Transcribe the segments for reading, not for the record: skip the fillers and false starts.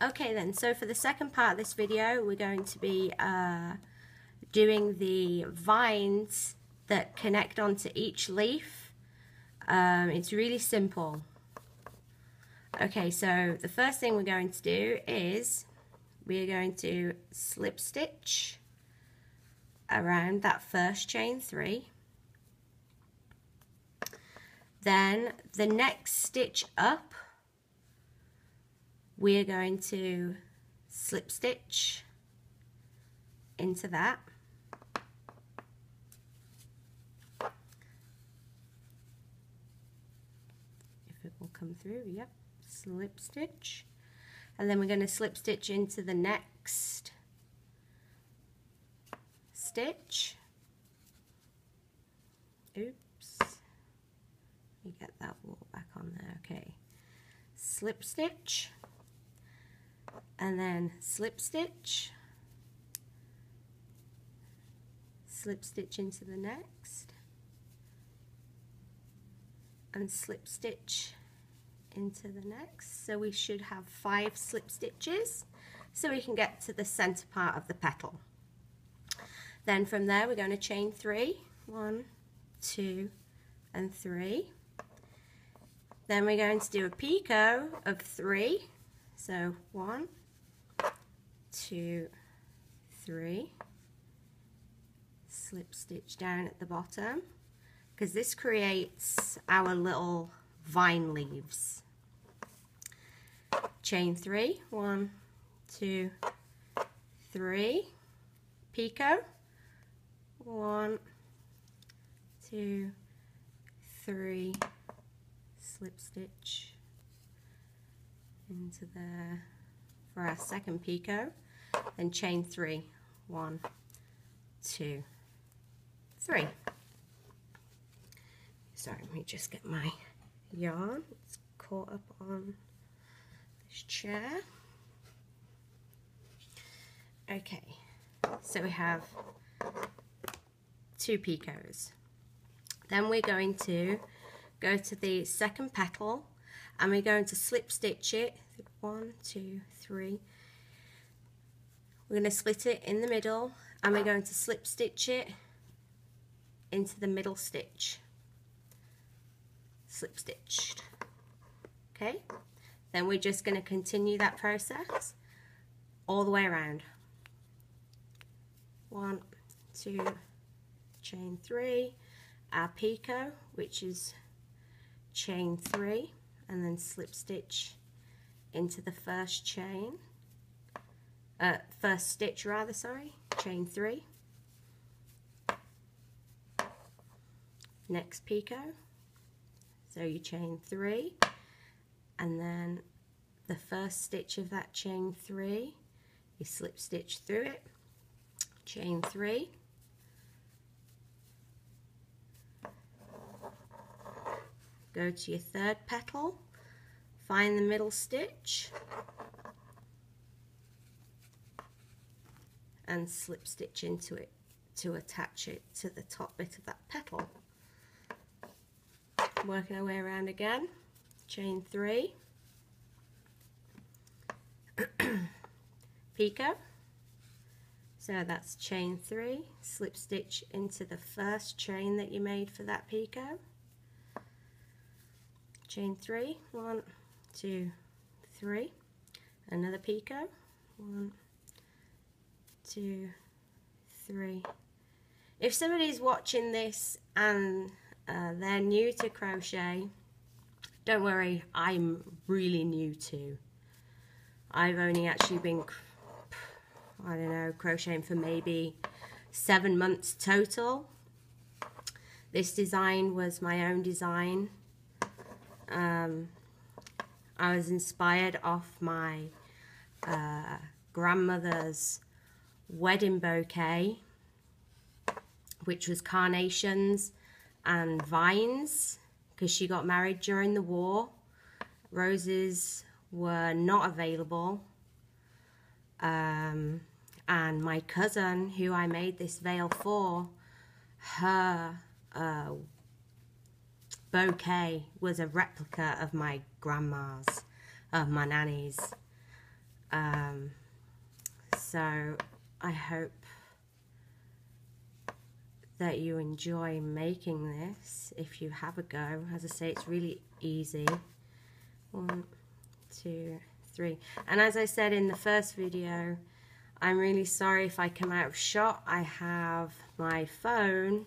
Okay then, so for the second part of this video, we're going to be doing the vines that connect onto each leaf. It's really simple. Okay, so the first thing we're going to do is we're going to slip stitch around that first chain 3. Then the next stitch up, we're going to slip stitch into that. If it will come through, yep, slip stitch. And then we're going to slip stitch into the next stitch. Oops. Let me get that wool back on there. Okay. Slip stitch. And then slip stitch. Slip stitch into the next. And slip stitch into the next. So we should have 5 slip stitches so we can get to the center part of the petal. Then from there we're going to chain 3. 1, 2 and 3. Then we're going to do a picot of 3. So 1, 2, 3. Slip stitch down at the bottom, because this creates our little vine leaves. Chain 3, 1, 2, 3, picot, 1, 2, 3, slip stitch into there for our second picot, then chain 3, 1, 2, 3. Sorry, let me just get my yarn. It's caught up on this chair. Okay, so we have 2 picots. Then we're going to go to the second petal and we're going to slip stitch it. 1, 2, 3. We're going to split it in the middle and we're going to slip stitch it into the middle stitch. Slip stitched. Okay, then we're just going to continue that process all the way around. 1, 2, chain 3, our picot, which is chain 3, and then slip stitch into the first chain, first stitch rather, sorry, chain 3, next picot, so you chain 3, and then the first stitch of that chain 3, you slip stitch through it, chain 3, go to your third petal, find the middle stitch and slip stitch into it to attach it to the top bit of that petal. Working our way around again, chain 3, picot, so that's chain 3, slip stitch into the first chain that you made for that picot, chain 3, 1, 2, 3, another picot, 1, 2, 3. If somebody's watching this and they're new to crochet, don't worry, I'm really new too. I've only actually been, I don't know, crocheting for maybe 7 months total. This design was my own design. I was inspired off my grandmother's wedding bouquet, which was carnations and vines, because she got married during the war. Roses were not available, and my cousin, who I made this veil for, her bouquet was a replica of my grandma's, of my nanny's. So I hope that you enjoy making this if you have a go. As I say, it's really easy. 1, 2, 3. And as I said in the first video, I'm really sorry if I come out of shot. I have my phone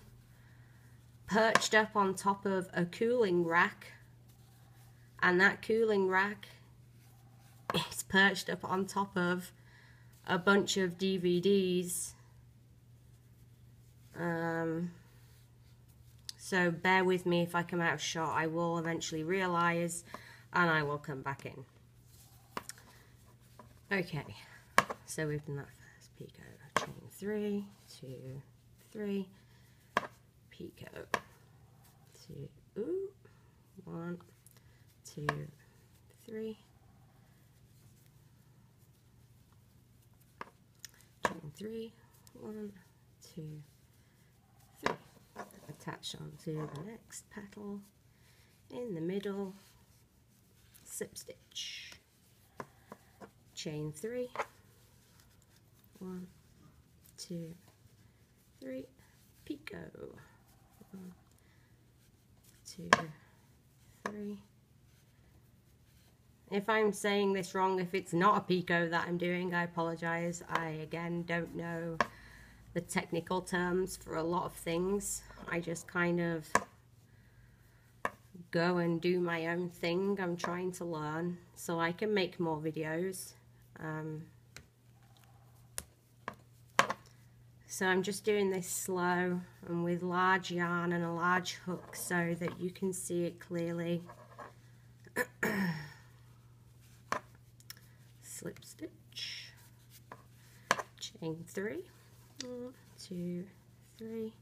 perched up on top of a cooling rack, and that cooling rack is perched up on top of a bunch of DVDs. So bear with me if I come out of shot. I will eventually realize and I will come back in. Okay, so we've done that first picot, chain 3, 2, 3, picot, 2, 1, 2, 3, chain 3, 1, 2, 3, attach onto the next petal, in the middle, slip stitch, chain 3, 1, 2, 3, picot, 1, 2, 3. If I'm saying this wrong, if it's not a picot that I'm doing, I apologize. I again don't know the technical terms for a lot of things. I just kind of go and do my own thing. I'm trying to learn so I can make more videos. So I'm just doing this slow and with large yarn and a large hook so that you can see it clearly. Slip stitch, chain 3, 1, 2, 3,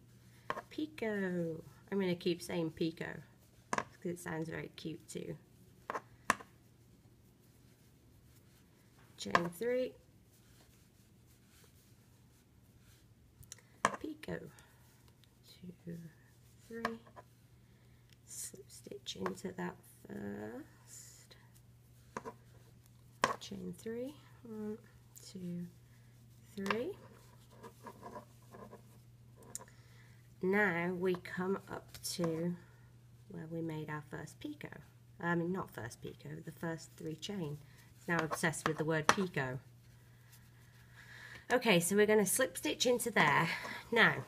picot. I'm going to keep saying picot because it sounds very cute too. Chain 3, picot, 2, 3, slip stitch into that first, chain 3, 1, 2, 3. Now we come up to where we made our first picot. I mean, not first picot, the first 3 chain. It's now obsessed with the word picot. Okay, so we're going to slip stitch into there. Now,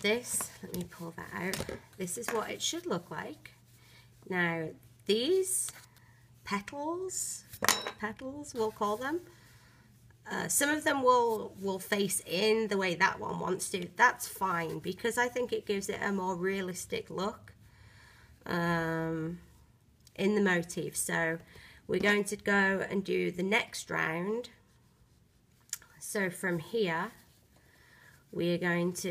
this, let me pull that out. This is what it should look like. Now, these petals, we'll call them. Some of them will face in the way that one wants to. That's fine because I think it gives it a more realistic look in the motif. So we're going to go and do the next round. So from here we are going to